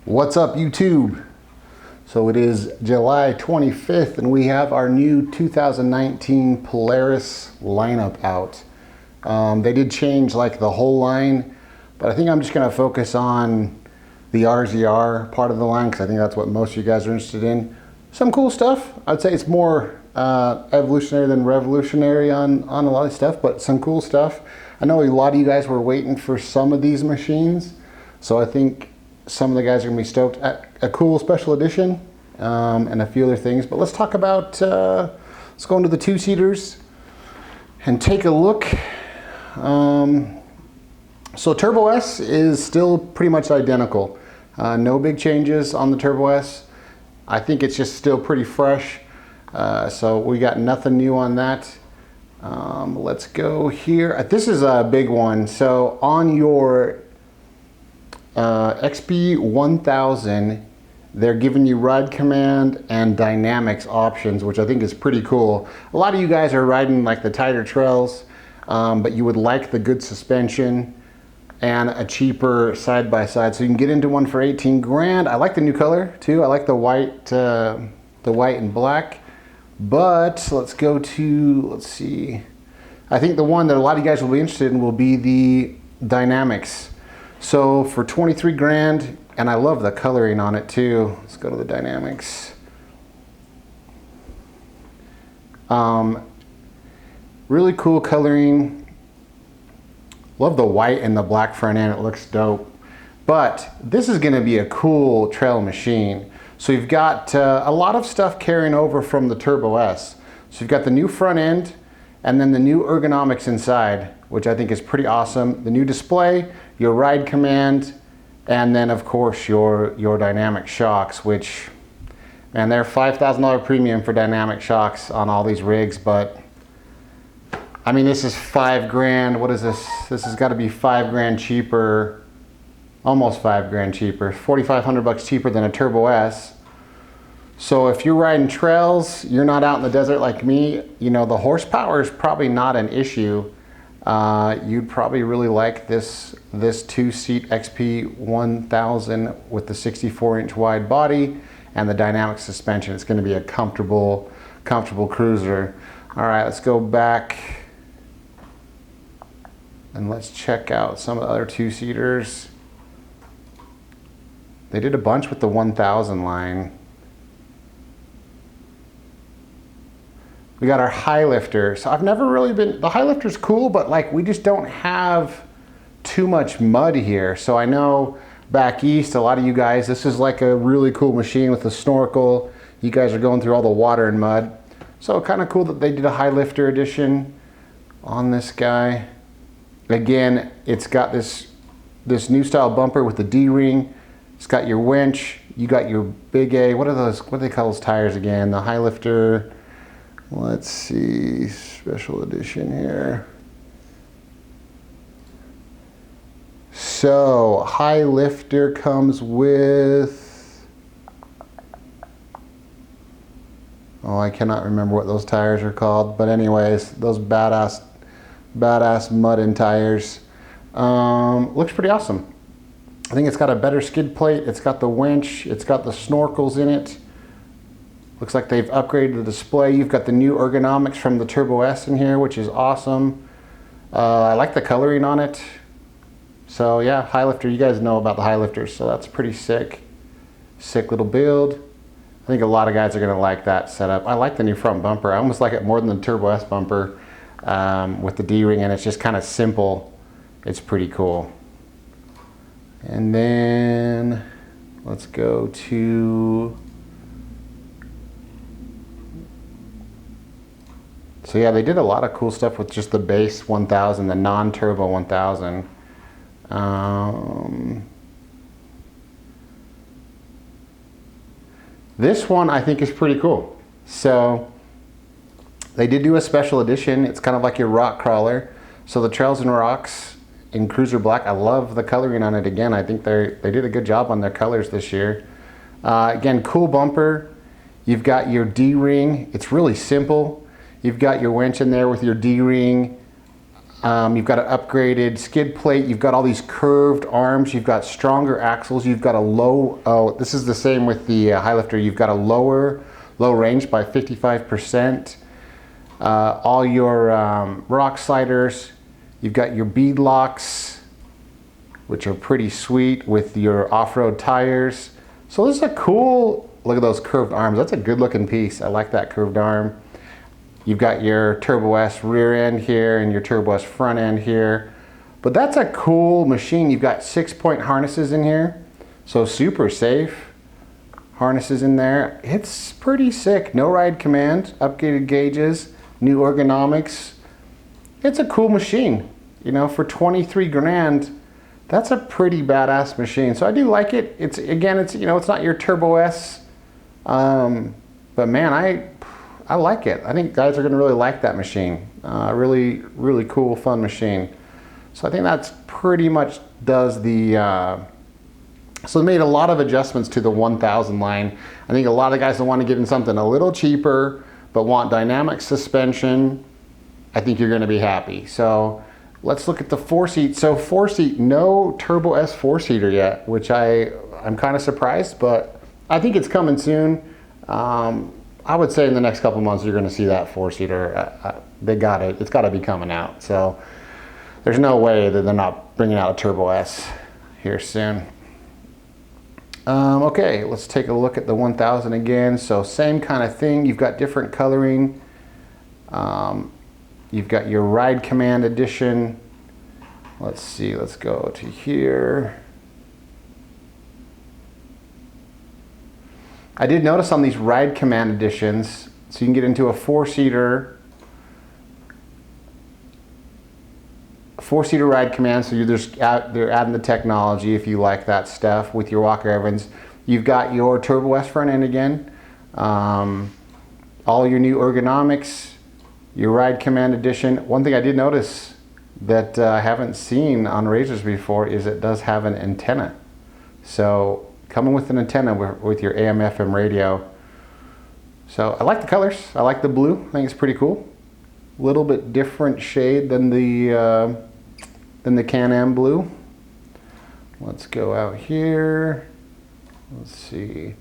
What's up, YouTube? So it is July 25th and we have our new 2019 Polaris lineup out. They did change like the whole line, but I think I'm just going to focus on the RZR part of the line because I think that's what most of you guys are interested in. Some cool stuff. I'd say it's more evolutionary than revolutionary on a lot of stuff, but some cool stuff. I know a lot of you guys were waiting for some of these machines, so I think some of the guys are going to be stoked at a cool special edition and a few other things. But let's talk about, let's go into the two-seaters and take a look. So Turbo S is still pretty much identical. No big changes on the Turbo S. I think it's just still pretty fresh. So we got nothing new on that. Let's go here. This is a big one. So on your XP 1000, they're giving you ride command and dynamics options, which I think is pretty cool. A lot of you guys are riding like the tighter trails, but you would like the good suspension and a cheaper side-by-side. So you can get into one for 18 grand. I like the new color too. I like the white and black. But let's go to, let's see. I think the one that a lot of you guys will be interested in will be the dynamics. So for 23 grand, and I love the coloring on it too. Let's go to the dynamics. Really cool coloring. Love the white and the black front end, it looks dope. But this is gonna be a cool trail machine. So you've got a lot of stuff carrying over from the Turbo S. So you've got the new front end and then the new ergonomics inside, which I think is pretty awesome. The new display, your ride command, and then of course your dynamic shocks, which, man, they're $5,000 premium for dynamic shocks on all these rigs, but I mean, this is 5 grand. What is this? This has got to be 5 grand cheaper, almost 5 grand cheaper, 4,500 bucks cheaper than a Turbo S. So if you're riding trails, you're not out in the desert like me, you know, the horsepower is probably not an issue. You'd probably really like this two-seat XP 1000 with the 64-inch wide body and the dynamic suspension. It's going to be a comfortable cruiser. All right, let's go back and let's check out some of the other two-seaters. They did a bunch with the 1000 line. We got our high lifter. So I've never really been, the high lifter's cool, but like we just don't have too much mud here. So I know back east, a lot of you guys, this is like a really cool machine with a snorkel. You guys are going through all the water and mud. So kind of cool that they did a high lifter edition on this guy. Again, it's got this new style bumper with the D-ring. It's got your winch. You got your big A. What do they call those tires again? The high lifter. Let's see, special edition here. So, high lifter comes with, oh, I cannot remember what those tires are called, but anyways, those badass mud-in tires. Looks pretty awesome. I think it's got a better skid plate, it's got the winch, it's got the snorkels in it. Looks like they've upgraded the display. You've got the new ergonomics from the Turbo S in here, which is awesome. I like the coloring on it. So yeah, high lifter, you guys know about the high lifters, so that's pretty sick. Sick little build. I think a lot of guys are gonna like that setup. I like the new front bumper. I almost like it more than the Turbo S bumper with the D-ring, and it's just kind of simple. It's pretty cool. And then let's go to, so yeah, they did a lot of cool stuff with just the base 1000, the non-turbo 1000. This one I think is pretty cool. So they did do a special edition. It's kind of like your rock crawler. So the Trails and Rocks in Cruiser Black, I love the coloring on it again. I think they did a good job on their colors this year. Again, cool bumper. You've got your D-ring. It's really simple. You've got your winch in there with your D-ring. You've got an upgraded skid plate. You've got all these curved arms. You've got stronger axles. You've got a low, this is the same with the high lifter. You've got a low range by 55%. All your rock sliders. You've got your bead locks, which are pretty sweet with your off-road tires. So this is a cool, look at those curved arms. That's a good looking piece. I like that curved arm. You've got your Turbo S rear end here and your Turbo S front end here. But that's a cool machine. You've got 6-point harnesses in here. So super safe harnesses in there. It's pretty sick. No ride command, upgraded gauges, new ergonomics. It's a cool machine. You know, for 23 grand, that's a pretty badass machine. So I do like it. It's, again, it's, you know, it's not your Turbo S. But man, I like it. I think guys are going to really like that machine. Really, really cool, fun machine. So I think that's pretty much does the, so they made a lot of adjustments to the 1000 line. I think a lot of guys that want to get in something a little cheaper, but want dynamic suspension, I think you're going to be happy. So let's look at the 4-seat. So 4-seat, no Turbo S 4-seater yet, which I'm kind of surprised, but I think it's coming soon. I would say in the next couple months you're going to see that 4-seater. They got it. It's got to be coming out. So there's no way that they're not bringing out a Turbo S here soon. Okay, let's take a look at the 1000 again. So same kind of thing. You've got different coloring. You've got your Ride Command edition. Let's see. Let's go to here. I did notice on these Ride Command editions, so you can get into a 4-seater Ride Command, so they're adding the technology if you like that stuff with your Walker Evans. You've got your Turbo S front end again, all your new ergonomics, your Ride Command edition. One thing I did notice that I haven't seen on Rzrs before is it does have an antenna. So coming with an antenna with your AM/FM radio. So I like the colors. I like the blue. I think it's pretty cool. A little bit different shade than the Can-Am blue. Let's go out here. Let's see.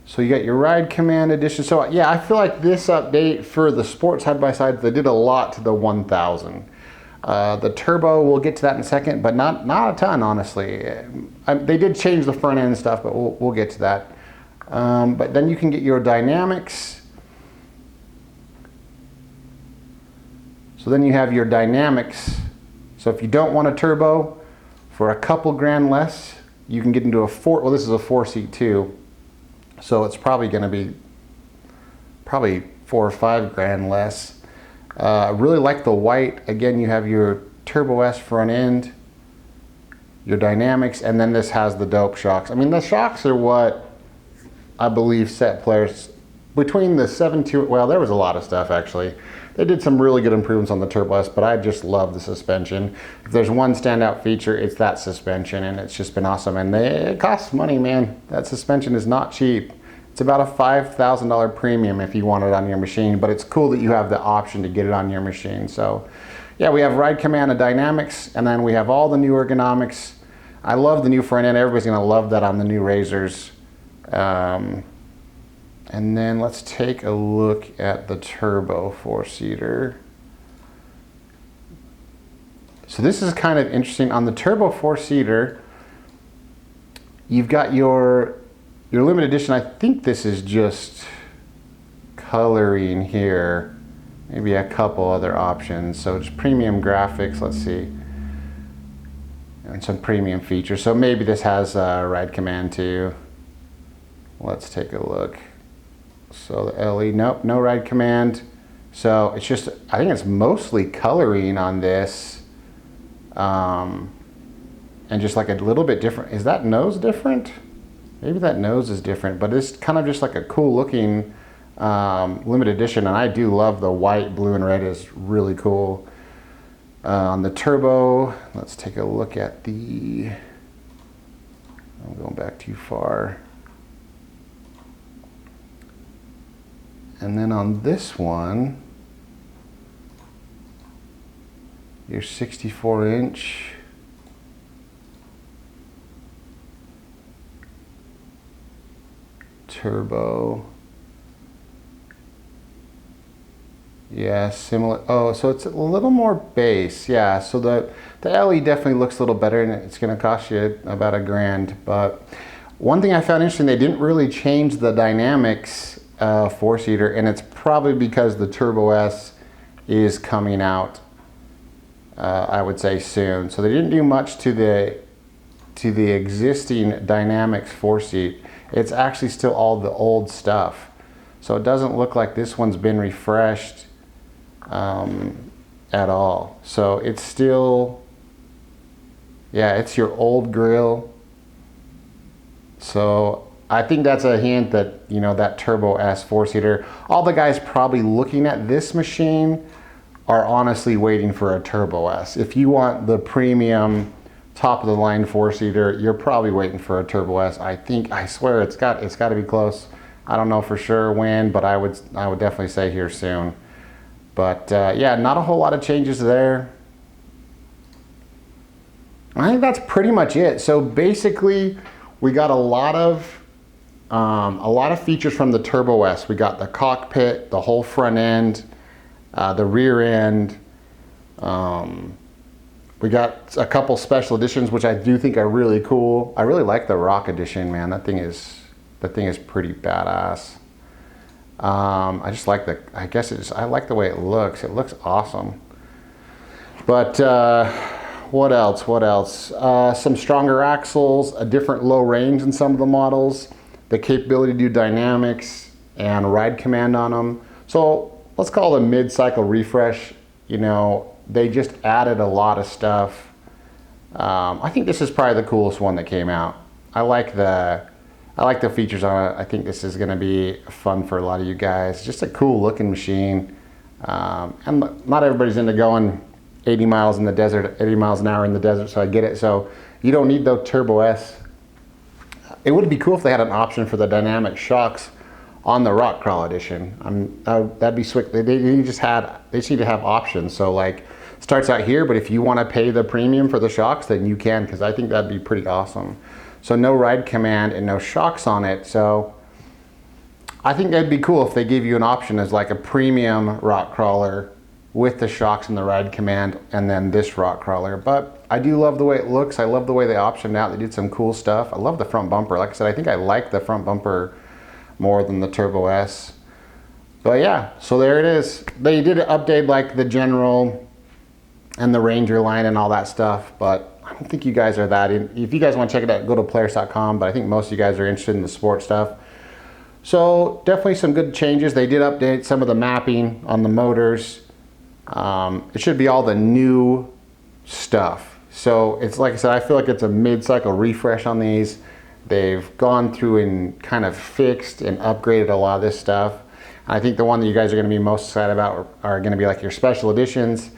So you got your Ride Command edition. So yeah, I feel like this update for the sports side-by-sides, they did a lot to the 1000. The turbo, we'll get to that in a second, but not a ton, honestly. They did change the front end stuff, but we'll get to that. But then you can get your dynamics. So then you have your dynamics. So if you don't want a turbo, for a couple grand less, you can get into a well, this is a 4-seat too. So it's probably going to be probably 4 or 5 grand less. I really like the white. Again, you have your Turbo S front end, your dynamics, and then this has the dope shocks. I mean, the shocks are what I believe set Polaris between the 7.2, well, there was a lot of stuff actually. They did some really good improvements on the Turbo S, but I just love the suspension. If there's one standout feature, it's that suspension, and it's just been awesome. And it costs money, man. That suspension is not cheap. It's about a $5,000 premium if you want it on your machine, but it's cool that you have the option to get it on your machine. So yeah, we have Ride Command and Dynamics, and then we have all the new ergonomics. I love the new front end. Everybody's gonna love that on the new Rzrs. And then let's take a look at the turbo 4-seater. So this is kind of interesting. On the turbo 4-seater, you've got your limited edition. I think this is just coloring here. Maybe a couple other options. So it's premium graphics, let's see. And some premium features. So maybe this has Ride Command too. Let's take a look. So the LE, nope, no Ride Command. So it's just, I think it's mostly coloring on this. And just like a little bit different. Is that nose different? Maybe that nose is different, but it's kind of just like a cool looking limited edition. And I do love the white, blue, and red is really cool. On the turbo, let's take a look at the, I'm going back too far. And then on this one, your 64-inch. Turbo. Yeah, similar. Oh, so it's a little more base. Yeah, so the LE definitely looks a little better, and it's going to cost you about $1,000. But one thing I found interesting, they didn't really change the dynamics four-seater, and it's probably because the Turbo S is coming out, I would say, soon. So they didn't do much to the existing dynamics four-seat. It's actually still all the old stuff. So it doesn't look like this one's been refreshed at all. So it's still, yeah, it's your old grill. So I think that's a hint that, you know, that Turbo S four-seater, all the guys probably looking at this machine are honestly waiting for a Turbo S. If you want the premium top of the line four-seater, you're probably waiting for a Turbo S. I swear it's got to be close. I don't know for sure when, but I would definitely say here soon. But yeah, not a whole lot of changes there. I think that's pretty much it. So basically, we got a lot of features from the Turbo S. We got the cockpit, the whole front end, the rear end. We got a couple special editions, which I do think are really cool. I really like the Rock edition, man. That thing is pretty badass. I just like I like the way it looks. It looks awesome. But what else? Some stronger axles, a different low range in some of the models, the capability to do dynamics and ride command on them. So let's call it a mid-cycle refresh. You know, they just added a lot of stuff. I think this is probably the coolest one that came out. I like the features on it. I think this is going to be fun for a lot of you guys. Just a cool looking machine. And not everybody's into going 80 miles in the desert, 80 miles an hour in the desert, so I get it. So you don't need the Turbo S. It would be cool if they had an option for the dynamic shocks on the Rock Crawl edition. That'd be sweet. They just need to have options. So like, starts out here, but if you want to pay the premium for the shocks, then you can, because I think that'd be pretty awesome. So no ride command and no shocks on it. So I think that'd be cool if they gave you an option as like a premium rock crawler with the shocks and the ride command, and then this rock crawler. But I do love the way it looks. I love the way they optioned out. They did some cool stuff. I love the front bumper. Like I said, I think I like the front bumper more than the Turbo S. But yeah, so there it is. They did update like the General and the Ranger line and all that stuff, but I don't think you guys are that in. If you guys want to check it out, go to Polaris.com, but I think most of you guys are interested in the sport stuff. So definitely some good changes. They did update some of the mapping on the motors. It should be all the new stuff. So it's like I said, I feel like it's a mid-cycle refresh on these. They've gone through and kind of fixed and upgraded a lot of this stuff. I think the one that you guys are going to be most excited about are going to be like your special editions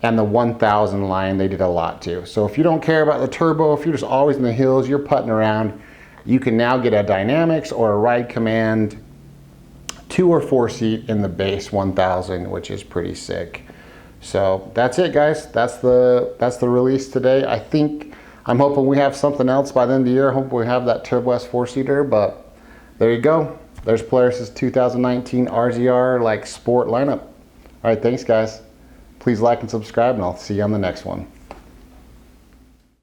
and the 1000 line. They did a lot too. So if you don't care about the turbo, if you're just always in the hills, you're putting around, you can now get a dynamics or a ride command 2 or 4 seat in the base 1000, which is pretty sick. So that's it, guys. That's the release today. I'm hoping we have something else by the end of the year. I hope we have that Turbo S 4-seater, but there you go. There's Polaris' 2019 RZR like sport lineup. All right, thanks guys. Please like and subscribe, and I'll see you on the next one.